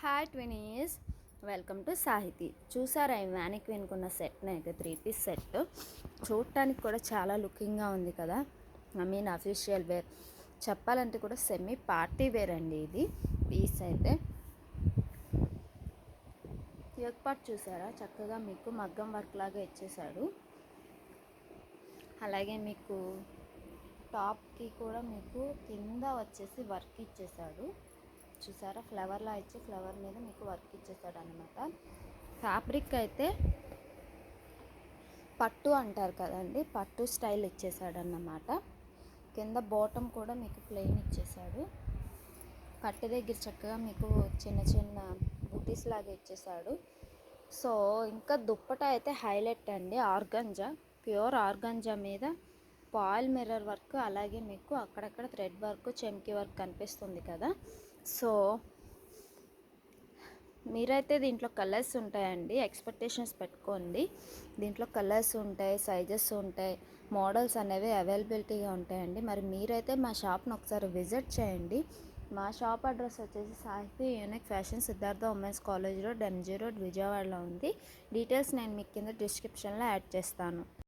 Hi ట్వినీస్, welcome to Sahiti. చూసారా ఈ మ్యానిక్విన్కి ఉన్న సెట్ని అయితే 3 పీస్ సెట్ చూడటానికి కూడా చాలా లుకింగ్గా ఉంది కదా. అఫీషియల్ వేర్ చెప్పాలంటే కూడా సెమీ పార్టీ వేర్ అండి. ఇది పీస్ అయితే యోక్ పార్ట్ చూసారా, చక్కగా మీకు మగ్గం వర్క్ లాగా ఇచ్చేసాడు. అలాగే మీకు టాప్కి కూడా మీకు కింద వచ్చేసి వర్క్ ఇచ్చేసాడు. చూసారా, ఫ్లవర్లా ఇచ్చి ఫ్లవర్ మీద మీకు వర్క్ ఇచ్చేసాడు అనమాట. ఫ్యాబ్రిక్ అయితే పట్టు అంటారు కదండి, పట్టు స్టైల్ ఇచ్చేసాడు అన్నమాట. కింద బాటమ్ కూడా మీకు ప్లెయిన్ ఇచ్చేసాడు. కట్టు దగ్గర చక్కగా మీకు చిన్న చిన్న బూటీస్ లాగా ఇచ్చేసాడు. సో ఇంకా దుప్పట అయితే హైలైట్ అండి. ఆర్గంజా, ప్యూర్ ఆర్గంజా మీద పాయిల్ మిర్రర్ వర్క్, అలాగే మీకు అక్కడక్కడ థ్రెడ్ వర్క్, చెమ్కీ వర్క్ కనిపిస్తుంది కదా. సో మీరైతే దీంట్లో కలర్స్ ఉంటాయండి, ఎక్స్పెక్టేషన్స్ పెట్టుకోండి. దీంట్లో కలర్స్ ఉంటాయి, సైజెస్ ఉంటాయి, మోడల్స్ అనేవి అవైలబిలిటీగా ఉంటాయండి. మరి మీరైతే మా షాప్ని ఒకసారి విజిట్ చేయండి. మా షాప్ అడ్రస్ వచ్చేసి Sahiti unique fashion, Siddhartha women's college road, MG road, విజయవాడలో ఉంది. డీటెయిల్స్ నేను మీకు కింద డిస్క్రిప్షన్లో యాడ్ చేస్తాను.